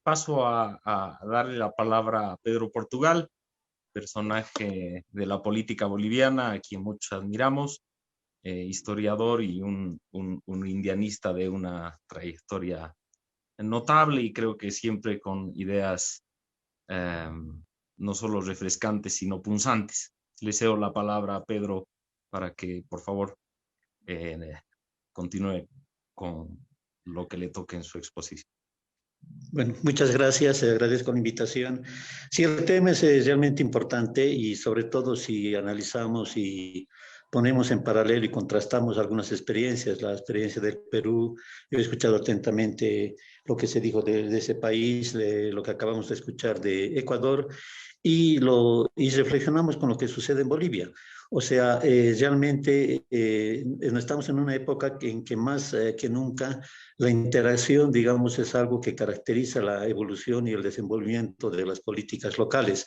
Paso a darle la palabra a Pedro Portugal, personaje de la política boliviana, a quien muchos admiramos, historiador y un indianista de una trayectoria notable y creo que siempre con ideas eh, no solo refrescantes, sino punzantes. Le cedo la palabra a Pedro para que, por favor, continúe con lo que le toque en su exposición. Bueno, muchas gracias, agradezco la invitación. Sí, el tema es realmente importante y sobre todo si analizamos y ponemos en paralelo y contrastamos algunas experiencias, la experiencia del Perú, yo he escuchado atentamente lo que se dijo de ese país, de lo que acabamos de escuchar de Ecuador y reflexionamos con lo que sucede en Bolivia. O sea, realmente estamos en una época en que más que nunca la interacción, digamos, es algo que caracteriza la evolución y el desenvolvimiento de las políticas locales.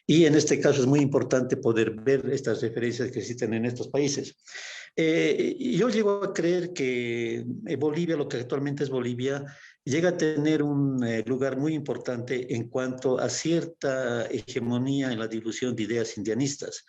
Y en este caso es muy importante poder ver estas referencias que existen en estos países. Yo llego a creer que Bolivia, lo que actualmente es Bolivia, llega a tener un lugar muy importante en cuanto a cierta hegemonía en la difusión de ideas indianistas,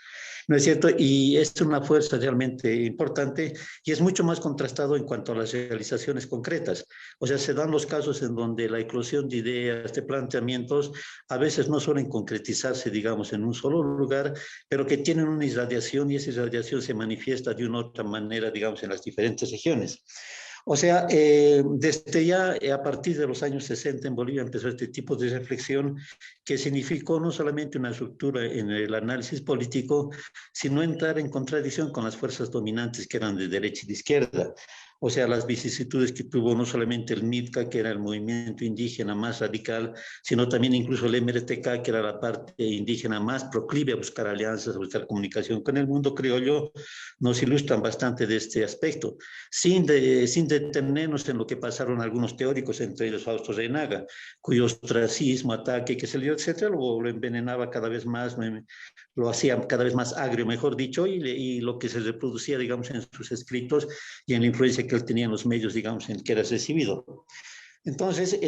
¿no es cierto? Y es una fuerza realmente importante y es mucho más contrastado en cuanto a las realizaciones concretas. O sea, se dan los casos en donde la eclosión de ideas, de planteamientos, a veces no suelen concretizarse, digamos, en un solo lugar, pero que tienen una irradiación y esa irradiación se manifiesta de una u otra manera, digamos, en las diferentes regiones. O sea, desde ya a partir de los años 60 en Bolivia empezó este tipo de reflexión que significó no solamente una ruptura en el análisis político, sino entrar en contradicción con las fuerzas dominantes que eran de derecha y de izquierda. O sea, las vicisitudes que tuvo no solamente el MITCA, que era el movimiento indígena más radical, sino también incluso el MRTK, que era la parte indígena más proclive a buscar alianzas, a buscar comunicación con el mundo criollo, nos ilustran bastante de este aspecto, sin detenernos en lo que pasaron algunos teóricos, entre ellos Fausto Reinaga, cuyo ostracismo, ataque, que se le dio, etcétera, lo envenenaba cada vez más, lo hacía cada vez más agrio, mejor dicho, y lo que se reproducía, digamos, en sus escritos y en la influencia que él tenía en los medios, digamos, en que era recibido. Entonces,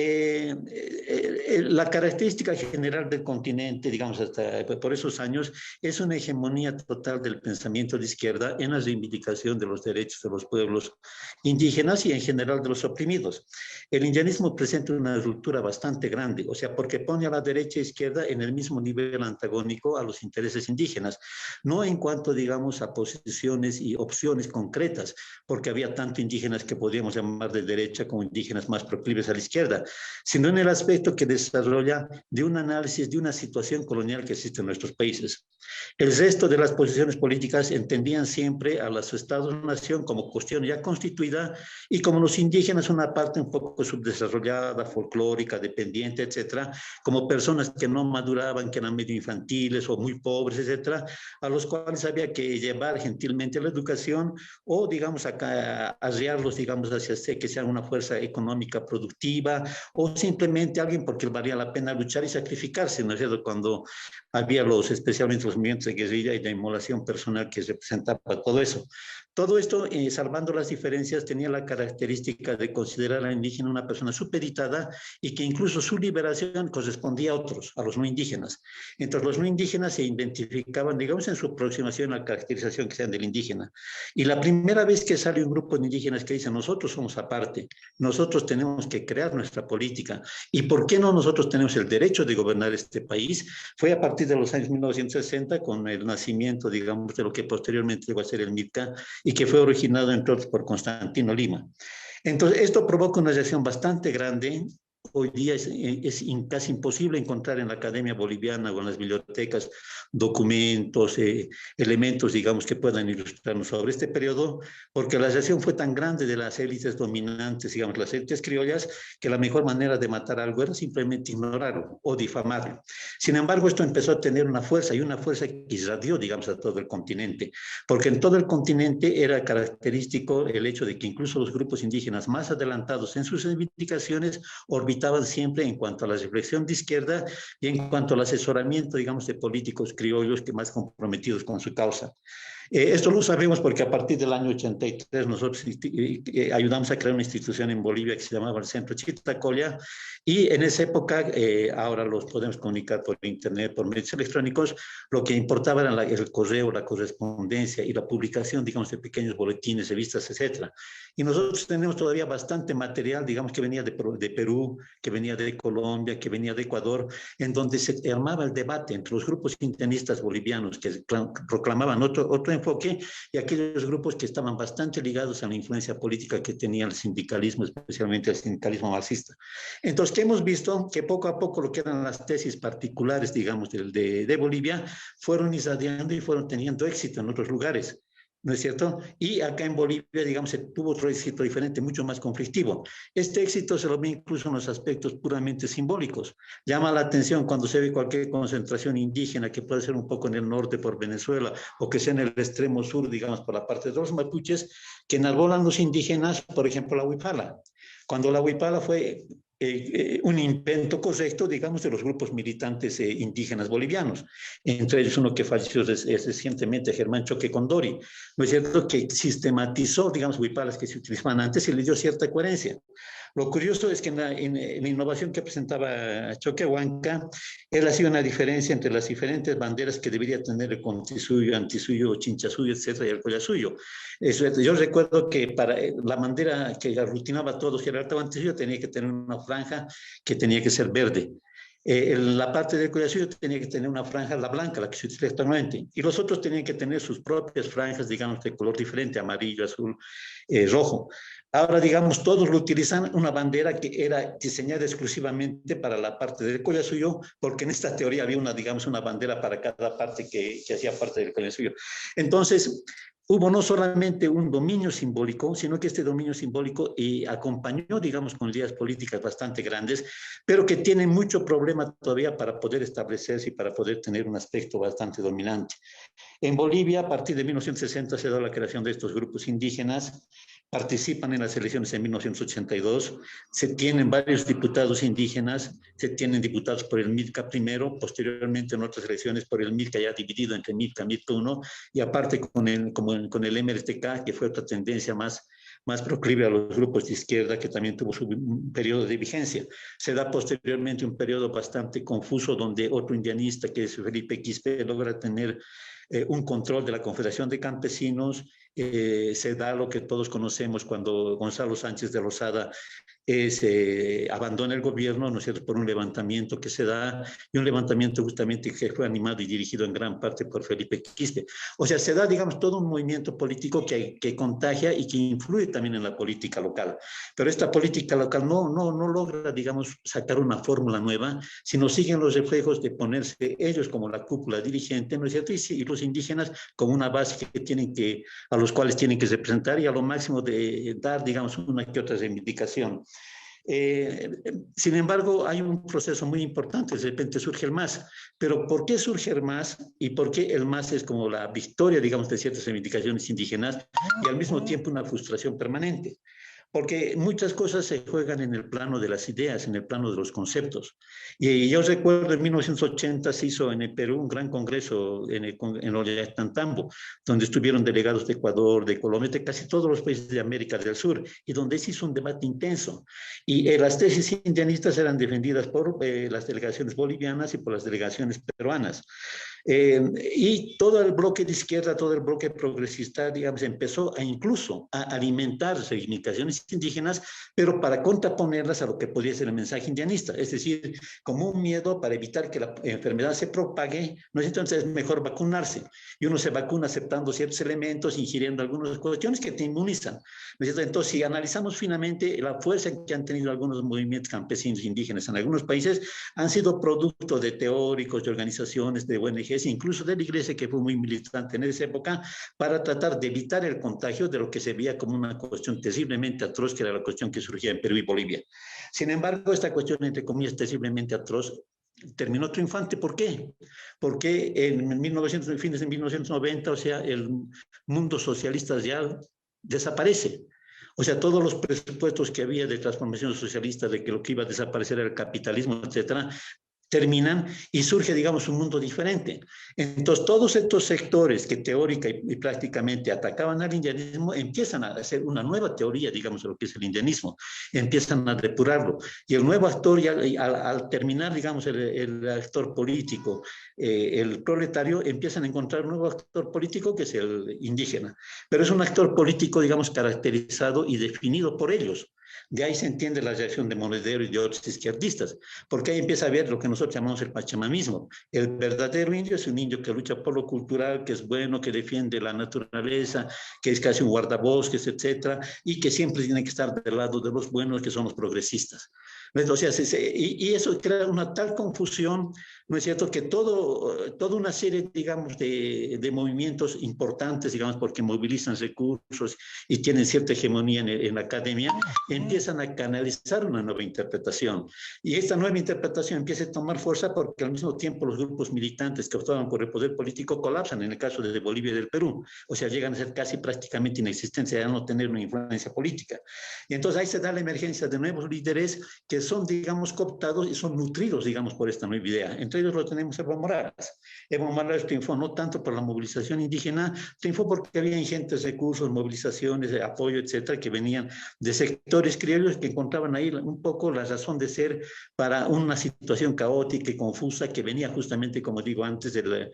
la característica general del continente, digamos, hasta por esos años, es una hegemonía total del pensamiento de izquierda en la reivindicación de los derechos de los pueblos indígenas y en general de los oprimidos. El indianismo presenta una ruptura bastante grande, o sea, porque pone a la derecha e izquierda en el mismo nivel antagónico a los intereses indígenas, no en cuanto, digamos, a posiciones y opciones concretas, porque había tanto indígenas que podríamos llamar de derecha como indígenas más proclives a la izquierda, sino en el aspecto que desarrolla de un análisis de una situación colonial que existe en nuestros países. El resto de las posiciones políticas entendían siempre a los estados-nación como cuestión ya constituida y como los indígenas una parte un poco subdesarrollada, folclórica, dependiente, etcétera, como personas que no maduraban, que eran medio infantiles o muy pobres, etcétera, a los cuales había que llevar gentilmente la educación o, digamos, a arrearlos, digamos, hacia que sean una fuerza económica productiva o simplemente alguien porque valía la pena luchar y sacrificarse, ¿no es cierto? Cuando había especialmente los movimientos de guerrilla y de inmolación personal que representaba todo eso. Todo esto, salvando las diferencias, tenía la característica de considerar al indígena una persona supeditada y que incluso su liberación correspondía a otros, a los no indígenas. Entonces, los no indígenas se identificaban, digamos, en su aproximación a la caracterización que sean del indígena. Y la primera vez que sale un grupo de indígenas que dice, nosotros somos aparte, nosotros tenemos que crear nuestra política, ¿y por qué no nosotros tenemos el derecho de gobernar este país? Fue a partir de los años 1960 con el nacimiento, digamos, de lo que posteriormente llegó a ser el MITCA y que fue originado, entre otros, por Constantino Lima. Entonces, esto provoca una reacción bastante grande. Hoy día es casi imposible encontrar en la Academia Boliviana o en las bibliotecas documentos, elementos, digamos, que puedan ilustrarnos sobre este periodo, porque la reacción fue tan grande de las élites dominantes, digamos, las élites criollas, que la mejor manera de matar algo era simplemente ignorarlo o difamarlo. Sin embargo, esto empezó a tener una fuerza y una fuerza que irradió, digamos, a todo el continente, porque en todo el continente era característico el hecho de que incluso los grupos indígenas más adelantados en sus reivindicaciones orbitaban siempre en cuanto a la reflexión de izquierda y en cuanto al asesoramiento, digamos, de políticos criollos que más comprometidos con su causa. Esto lo sabemos porque a partir del año 83 nosotros ayudamos a crear una institución en Bolivia que se llamaba el Centro Chitacolia, y en esa época, ahora los podemos comunicar por internet, por medios electrónicos, lo que importaba era el correo, la correspondencia y la publicación, digamos, de pequeños boletines, revistas, etcétera. Y nosotros tenemos todavía bastante material, digamos, que venía de Perú, que venía de Colombia, que venía de Ecuador, en donde se armaba el debate entre los grupos indianistas bolivianos que proclamaban otro enfoque, y aquellos grupos que estaban bastante ligados a la influencia política que tenía el sindicalismo, especialmente el sindicalismo marxista. Entonces, que hemos visto que poco a poco lo que eran las tesis particulares, digamos, de Bolivia, fueron irradiando y fueron teniendo éxito en otros lugares, ¿no es cierto? Y acá en Bolivia, digamos, se tuvo otro éxito diferente, mucho más conflictivo. Este éxito se lo ve incluso en los aspectos puramente simbólicos. Llama la atención cuando se ve cualquier concentración indígena, que puede ser un poco en el norte por Venezuela, o que sea en el extremo sur, digamos, por la parte de los mapuches, que enarbolan los indígenas, por ejemplo, la huipala. Cuando la huipala fue un invento correcto, digamos, de los grupos militantes indígenas bolivianos, entre ellos uno que falleció recientemente, Germán Choque Condori, ¿no es cierto?, que sistematizó, digamos, huipalas que se utilizaban antes y le dio cierta coherencia. Lo curioso es que en la innovación que presentaba Choquehuanca, él hacía una diferencia entre las diferentes banderas que debería tener el Contisuyo, Antisuyo, Chinchasuyo, etcétera, y el Collasuyo. Yo recuerdo que para la bandera que aglutinaba a todos, Gerardo Antisuyo, tenía que tener una franja que tenía que ser verde. La parte del Collasuyo tenía que tener una franja, la blanca, la que se utiliza actualmente, y los otros tenían que tener sus propias franjas, digamos, de color diferente, amarillo, azul, rojo. Ahora, digamos, todos lo utilizan una bandera que era diseñada exclusivamente para la parte del Collasuyo, porque en esta teoría había una, digamos, una bandera para cada parte que hacía parte del Collasuyo. Entonces, hubo no solamente un dominio simbólico, sino que este dominio simbólico acompañó, digamos, con ideas políticas bastante grandes, pero que tienen mucho problema todavía para poder establecerse y para poder tener un aspecto bastante dominante. En Bolivia, a partir de 1960, se da la creación de estos grupos indígenas, participan en las elecciones en 1982, se tienen varios diputados indígenas, se tienen diputados por el MILCA primero, posteriormente en otras elecciones por el MILCA ya dividido entre MILCA, MILCA 1, y aparte con el MRTK, que fue otra tendencia más proclive a los grupos de izquierda, que también tuvo su periodo de vigencia. Se da posteriormente un periodo bastante confuso donde otro indianista, que es Felipe Quispe, logra tener un control de la Confederación de Campesinos. Se da lo que todos conocemos cuando Gonzalo Sánchez de Lozada abandona el gobierno, ¿no es cierto?, por un levantamiento que se da, y un levantamiento justamente que fue animado y dirigido en gran parte por Felipe Quispe. O sea, se da, digamos, todo un movimiento político que contagia y que influye también en la política local. Pero esta política local no logra, digamos, sacar una fórmula nueva, sino siguen los reflejos de ponerse ellos como la cúpula dirigente, ¿no es cierto?, y los indígenas como una base a los cuales tienen que representar, y a lo máximo de dar, digamos, una que otra reivindicación. Sin embargo, hay un proceso muy importante, de repente surge el MAS. Pero ¿por qué surge el MAS? ¿Y por qué el MAS es como la victoria, digamos, de ciertas reivindicaciones indígenas y al mismo tiempo una frustración permanente? Porque muchas cosas se juegan en el plano de las ideas, en el plano de los conceptos. Y yo recuerdo en 1980 se hizo en el Perú un gran congreso en Ollantaytambo, donde estuvieron delegados de Ecuador, de Colombia, de casi todos los países de América del Sur, y donde se hizo un debate intenso. Y las tesis indianistas eran defendidas por las delegaciones bolivianas y por las delegaciones peruanas. Y todo el bloque de izquierda, todo el bloque progresista, digamos, empezó incluso a alimentar reivindicaciones indígenas, pero para contraponerlas a lo que podía ser el mensaje indianista, es decir, como un miedo para evitar que la enfermedad se propague, ¿no es? Entonces es mejor vacunarse, y uno se vacuna aceptando ciertos elementos, ingiriendo algunas cuestiones que te inmunizan, ¿no es? Entonces, si analizamos finamente la fuerza que han tenido algunos movimientos campesinos indígenas en algunos países, han sido producto de teóricos, de organizaciones, de ONG, incluso de la iglesia, que fue muy militante en esa época, para tratar de evitar el contagio de lo que se veía como una cuestión terriblemente atroz, que era la cuestión que surgía en Perú y Bolivia. Sin embargo, esta cuestión, entre comillas, terriblemente atroz, terminó triunfante. ¿Por qué? Porque en fines de 1990, o sea, el mundo socialista ya desaparece. O sea, todos los presupuestos que había de transformación socialista, de que lo que iba a desaparecer era el capitalismo, etcétera, terminan y surge, digamos, un mundo diferente. Entonces, todos estos sectores que teórica y prácticamente atacaban al indianismo empiezan a hacer una nueva teoría, digamos, de lo que es el indianismo, empiezan a depurarlo. Y el nuevo actor, ya, al terminar, digamos, el actor político, el proletario, empiezan a encontrar un nuevo actor político que es el indígena. Pero es un actor político, digamos, caracterizado y definido por ellos. De ahí se entiende la reacción de Monedero y de otros izquierdistas, porque ahí empieza a ver lo que nosotros llamamos el pachamamismo. El verdadero indio es un indio que lucha por lo cultural, que es bueno, que defiende la naturaleza, que es casi un guardabosques, etcétera, y que siempre tiene que estar del lado de los buenos, que son los progresistas. O sea, y eso crea una tal confusión, ¿no es cierto?, que toda una serie, digamos, de movimientos importantes, digamos, porque movilizan recursos y tienen cierta hegemonía en la academia, empiezan a canalizar una nueva interpretación. Y esta nueva interpretación empieza a tomar fuerza porque al mismo tiempo los grupos militantes que optaban por el poder político colapsan, en el caso de Bolivia y del Perú. O sea, llegan a ser casi prácticamente inexistentes, a no tener una influencia política. Y entonces ahí se da la emergencia de nuevos líderes que son, digamos, cooptados y son nutridos, digamos, por esta nueva idea. Entre ellos lo tenemos Evo Morales. Evo Morales triunfó no tanto por la movilización indígena, triunfó porque había ingentes recursos, movilizaciones, apoyo, etcétera, que venían de sectores criollos que encontraban ahí un poco la razón de ser para una situación caótica y confusa que venía justamente, como digo antes, de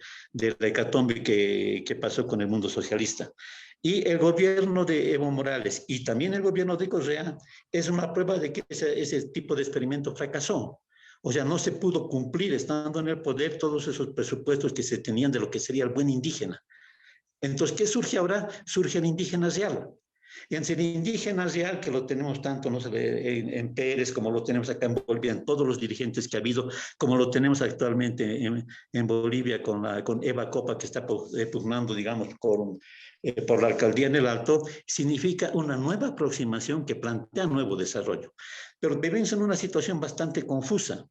la hecatombe que pasó con el mundo socialista. Y el gobierno de Evo Morales y también el gobierno de Correa es una prueba de que ese tipo de experimento fracasó. O sea, no se pudo cumplir, estando en el poder, todos esos presupuestos que se tenían de lo que sería el buen indígena. Entonces, ¿qué surge ahora? Surge el indígena real. Y en el indígena real, que lo tenemos tanto, no sé, en Pérez, como lo tenemos acá en Bolivia, en todos los dirigentes que ha habido, como lo tenemos actualmente en Bolivia con Eva Copa, que está pugnando, digamos, por la alcaldía en el Alto, significa una nueva aproximación que plantea nuevo desarrollo. Pero vivimos en una situación bastante confusa,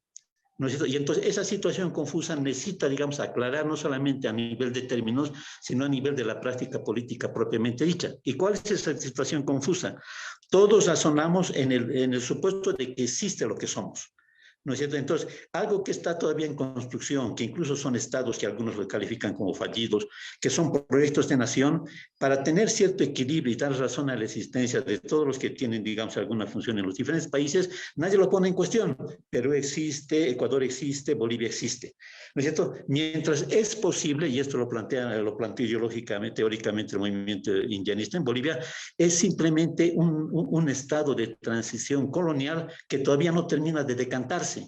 ¿no es cierto? Y entonces esa situación confusa necesita, digamos, aclarar no solamente a nivel de términos, sino a nivel de la práctica política propiamente dicha. ¿Y cuál es esa situación confusa? Todos razonamos en el supuesto de que existe lo que somos, ¿no es cierto? Entonces, algo que está todavía en construcción, que incluso son estados que algunos lo califican como fallidos, que son proyectos de nación, para tener cierto equilibrio y dar razón a la existencia de todos los que tienen, digamos, alguna función en los diferentes países, nadie lo pone en cuestión. Perú existe, Ecuador existe, Bolivia existe, ¿no es cierto? Mientras es posible, y esto lo plantea ideológicamente, teóricamente el movimiento indianista en Bolivia, es simplemente un estado de transición colonial que todavía no termina de decantarse.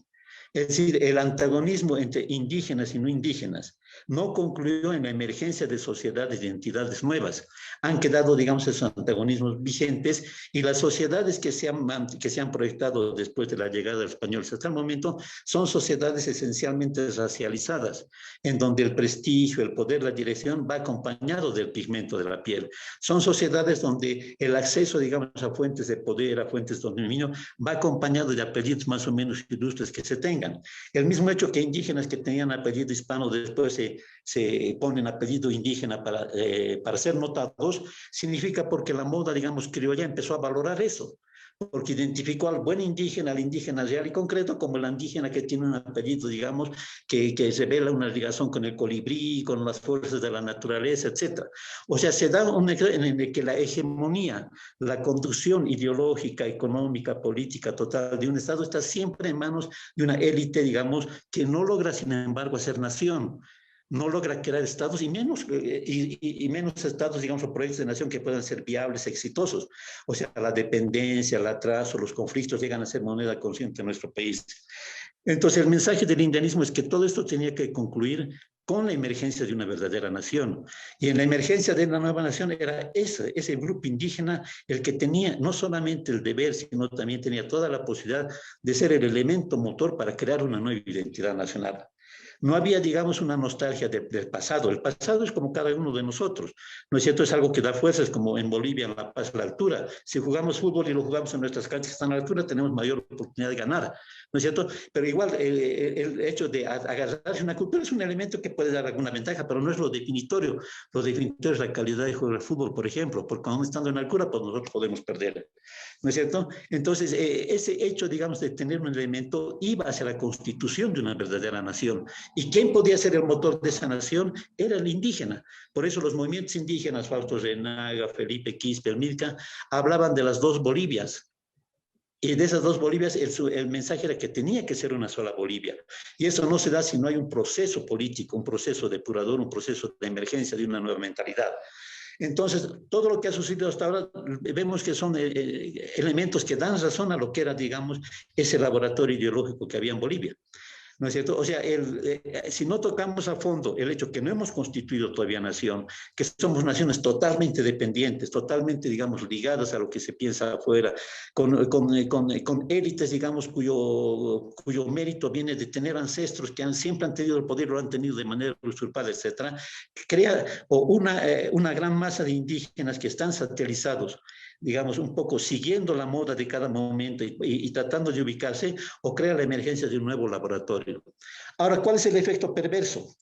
Es decir, el antagonismo entre indígenas y no indígenas no concluyó en la emergencia de sociedades y entidades nuevas. Han quedado, digamos, esos antagonismos vigentes y las sociedades que se han proyectado después de la llegada de los españoles hasta el momento son sociedades esencialmente racializadas, en donde el prestigio, el poder, la dirección va acompañado del pigmento de la piel. Son sociedades donde el acceso, digamos, a fuentes de poder, a fuentes de dominio, va acompañado de apellidos más o menos ilustres que se tengan. El mismo hecho que indígenas que tenían apellido hispano después se ponen apellido indígena para ser notados, significa porque la moda, digamos, criolla empezó a valorar eso, porque identificó al buen indígena, al indígena real y concreto, como el indígena que tiene un apellido, digamos, que revela una ligación con el colibrí, con las fuerzas de la naturaleza, etc. O sea, se da en el que la hegemonía, la conducción ideológica, económica, política total de un Estado está siempre en manos de una élite, digamos, que no logra, sin embargo, hacer nación. No logra crear estados y menos estados, digamos, o proyectos de nación que puedan ser viables, exitosos. O sea, la dependencia, el atraso, los conflictos llegan a ser moneda consciente en nuestro país. Entonces, el mensaje del indianismo es que todo esto tenía que concluir con la emergencia de una verdadera nación. Y en la emergencia de la nueva nación era ese grupo indígena el que tenía no solamente el deber, sino también tenía toda la posibilidad de ser el elemento motor para crear una nueva identidad nacional. No había, digamos, una nostalgia del pasado. El pasado es como cada uno de nosotros, ¿no es cierto? Es algo que da fuerzas, como en Bolivia, en La Paz, la altura. Si jugamos fútbol y lo jugamos en nuestras canchas que están a la altura, tenemos mayor oportunidad de ganar, ¿no es cierto? Pero igual, el hecho de agarrarse una cultura es un elemento que puede dar alguna ventaja, pero no es lo definitorio. Lo definitorio es la calidad de juego del fútbol, por ejemplo, porque aún estando en la altura, pues nosotros podemos perder, ¿no es cierto? Entonces, ese hecho, digamos, de tener un elemento iba hacia la constitución de una verdadera nación. ¿Y quién podía ser el motor de esa nación? Era el indígena. Por eso los movimientos indígenas, Fausto Renaga, Felipe Quispe, Milka, hablaban de las dos Bolivias. Y de esas dos Bolivias, el mensaje era que tenía que ser una sola Bolivia. Y eso no se da si no hay un proceso político, un proceso depurador, un proceso de emergencia de una nueva mentalidad. Entonces, todo lo que ha sucedido hasta ahora, vemos que son elementos que dan razón a lo que era, digamos, ese laboratorio ideológico que había en Bolivia. ¿No es cierto? O sea, si no tocamos a fondo el hecho que no hemos constituido todavía nación, que somos naciones totalmente dependientes, totalmente, digamos, ligadas a lo que se piensa afuera, con élites, digamos, cuyo mérito viene de tener ancestros que siempre han tenido el poder, lo han tenido de manera usurpada, etcétera, crea una gran masa de indígenas que están satelizados, digamos, un poco siguiendo la moda de cada momento y tratando de ubicarse, o crea la emergencia de un nuevo laboratorio. Ahora, ¿cuál es el efecto perverso?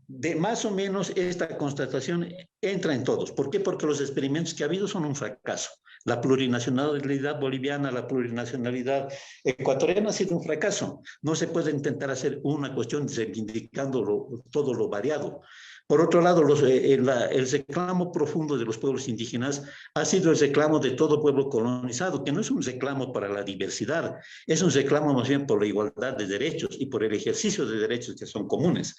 De más o menos esta constatación entra en todos. ¿Por qué? Porque los experimentos que ha habido son un fracaso. La plurinacionalidad boliviana, la plurinacionalidad ecuatoriana ha sido un fracaso. No se puede intentar hacer una cuestión reivindicando todo lo variado. Por otro lado, el reclamo profundo de los pueblos indígenas ha sido el reclamo de todo pueblo colonizado, que no es un reclamo para la diversidad, es un reclamo más bien por la igualdad de derechos y por el ejercicio de derechos que son comunes.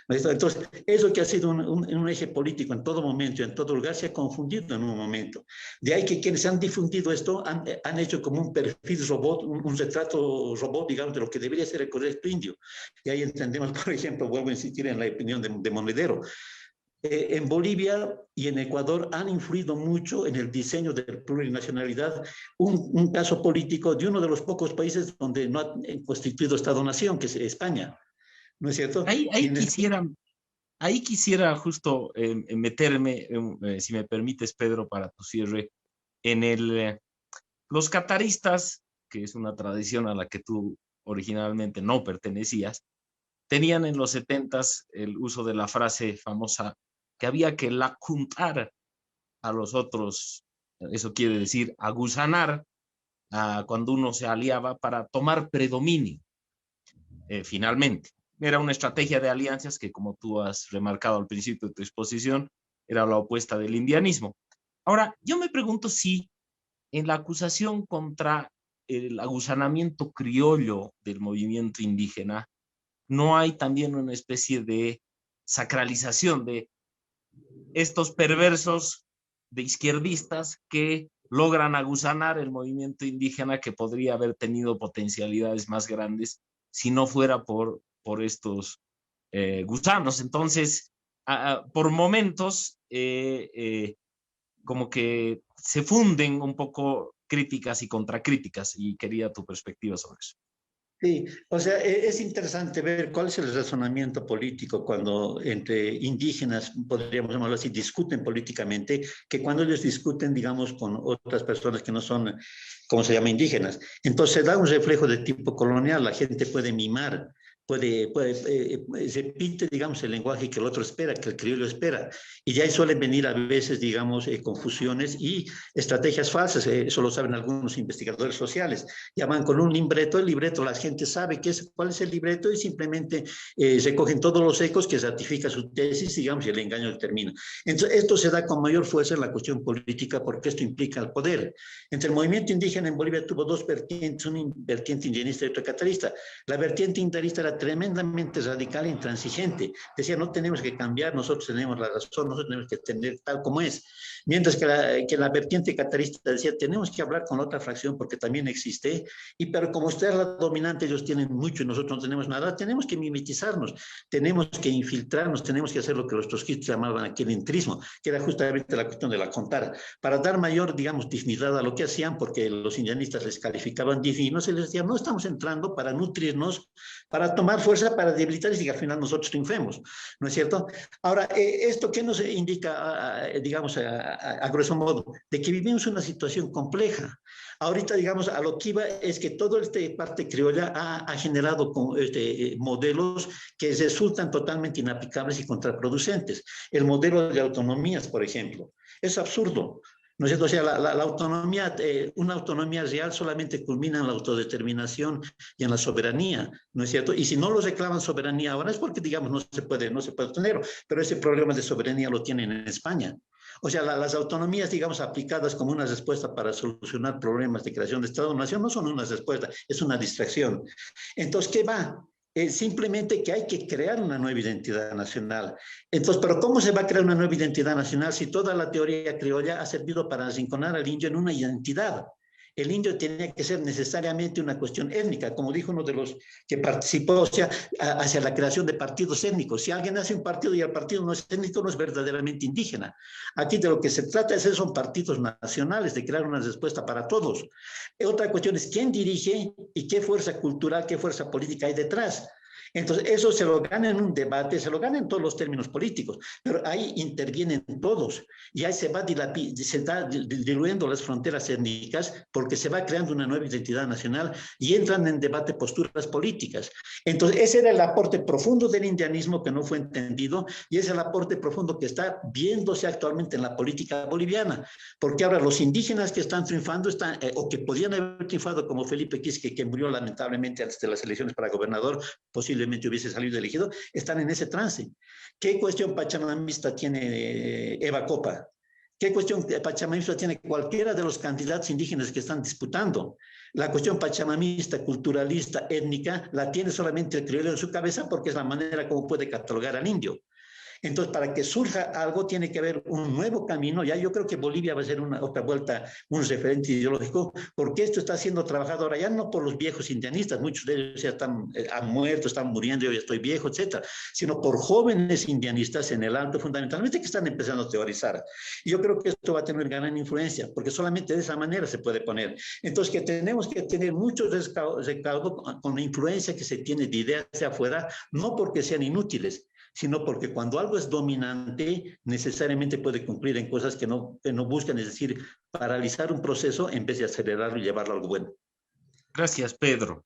Entonces, eso que ha sido un eje político en todo momento y en todo lugar se ha confundido en un momento. De ahí que quienes han difundido esto han hecho como un perfil robot, un retrato robot, digamos, de lo que debería ser el correcto indio. Y ahí entendemos, por ejemplo, vuelvo a insistir en la opinión de Monedero. En Bolivia y en Ecuador han influido mucho en el diseño de la plurinacionalidad un caso político de uno de los pocos países donde no ha constituido Estado-nación, que es España, ¿no es cierto? Ahí quisiera justo meterme, si me permites, Pedro, para tu cierre, en los cataristas, que es una tradición a la que tú originalmente no pertenecías, tenían en los 70s el uso de la frase famosa que había que lacuntar a los otros, eso quiere decir agusanar cuando uno se aliaba para tomar predominio, finalmente. Era una estrategia de alianzas que, como tú has remarcado al principio de tu exposición, era la opuesta del indianismo. Ahora, yo me pregunto si en la acusación contra el agusanamiento criollo del movimiento indígena, no hay también una especie de sacralización de estos perversos de izquierdistas que logran aguzanar el movimiento indígena que podría haber tenido potencialidades más grandes si no fuera por estos gusanos. Entonces, por momentos, como que se funden un poco críticas y contracríticas, y quería tu perspectiva sobre eso. Sí, o sea, es interesante ver cuál es el razonamiento político cuando entre indígenas, podríamos llamarlo así, discuten políticamente, que cuando ellos discuten, digamos, con otras personas que no son, ¿cómo se llama?, indígenas. Entonces da un reflejo de tipo colonial, la gente puede mimar, repite, digamos, el lenguaje que el otro espera, que el criollo espera. Y de ahí suelen venir a veces, digamos, confusiones y estrategias falsas. Eso lo saben algunos investigadores sociales. Llaman con un libreto, el libreto, la gente sabe cuál es el libreto y simplemente recogen todos los ecos que ratifica su tesis, digamos, y el engaño termina. Entonces, esto se da con mayor fuerza en la cuestión política porque esto implica el poder. Entre el movimiento indígena en Bolivia tuvo dos vertientes, una vertiente indigenista y otra catarista. La vertiente indigenista era tremendamente radical e intransigente. Decía, no tenemos que cambiar, nosotros tenemos la razón, nosotros tenemos que tener tal como es. Mientras que la vertiente catarista decía, tenemos que hablar con la otra fracción porque también existe, pero como usted es la dominante, ellos tienen mucho y nosotros no tenemos nada, tenemos que mimetizarnos, tenemos que infiltrarnos, tenemos que hacer lo que los trotskistas llamaban aquí el entrismo, que era justamente la cuestión de la contara, para dar mayor, digamos, dignidad a lo que hacían, porque los indianistas les calificaban divinos y les decían, no estamos entrando para nutrirnos, para tomar tomar fuerza para debilitar y que al final nosotros triunfemos, ¿no es cierto? Ahora, ¿esto qué nos indica, digamos, a grueso modo? De que vivimos una situación compleja. Ahorita, digamos, a lo que iba es que toda esta parte criolla ha generado modelos que resultan totalmente inaplicables y contraproducentes. El modelo de autonomías, por ejemplo, es absurdo. ¿No es cierto? O sea, la autonomía, una autonomía real solamente culmina en la autodeterminación y en la soberanía, ¿no es cierto? Y si no los reclaman soberanía ahora es porque, digamos, no se puede obtener, pero ese problema de soberanía lo tienen en España. O sea, las autonomías, digamos, aplicadas como una respuesta para solucionar problemas de creación de Estado-Nación no son una respuesta, es una distracción. Entonces, ¿qué va? Simplemente que hay que crear una nueva identidad nacional. Entonces, ¿pero cómo se va a crear una nueva identidad nacional si toda la teoría criolla ha servido para arrinconar al indio en una identidad? El indio tenía que ser necesariamente una cuestión étnica, como dijo uno de los que participó, o sea, hacia la creación de partidos étnicos. Si alguien hace un partido y el partido no es étnico, no es verdaderamente indígena. Aquí de lo que se trata es son partidos nacionales, de crear una respuesta para todos. Otra cuestión es quién dirige y qué fuerza cultural, qué fuerza política hay detrás. Entonces, eso se lo gana en un debate, se lo gana en todos los términos políticos, pero ahí intervienen todos y ahí se está diluyendo las fronteras étnicas porque se va creando una nueva identidad nacional y entran en debate posturas políticas. Entonces, ese era el aporte profundo del indianismo que no fue entendido y es el aporte profundo que está viéndose actualmente en la política boliviana, porque ahora los indígenas que están triunfando o que podían haber triunfado como Felipe Quisque, que murió lamentablemente antes de las elecciones para gobernador, posiblemente hubiese salido elegido, están en ese trance. ¿Qué cuestión pachamamista tiene Eva Copa? ¿Qué cuestión pachamamista tiene cualquiera de los candidatos indígenas que están disputando? La cuestión pachamamista, culturalista, étnica, la tiene solamente el criollo en su cabeza porque es la manera como puede catalogar al indio. Entonces, para que surja algo, tiene que haber un nuevo camino. Ya yo creo que Bolivia va a ser otra vuelta, un referente ideológico, porque esto está siendo trabajado ahora ya no por los viejos indianistas, muchos de ellos ya han muerto, están muriendo, yo ya estoy viejo, etcétera, sino por jóvenes indianistas en el alto, fundamentalmente, que están empezando a teorizar. Y yo creo que esto va a tener gran influencia, porque solamente de esa manera se puede poner. Entonces, que tenemos que tener mucho recaudo con la influencia que se tiene de ideas de afuera, no porque sean inútiles, sino porque cuando algo es dominante, necesariamente puede cumplir en cosas que no buscan, es decir, paralizar un proceso en vez de acelerarlo y llevarlo a algo bueno. Gracias, Pedro.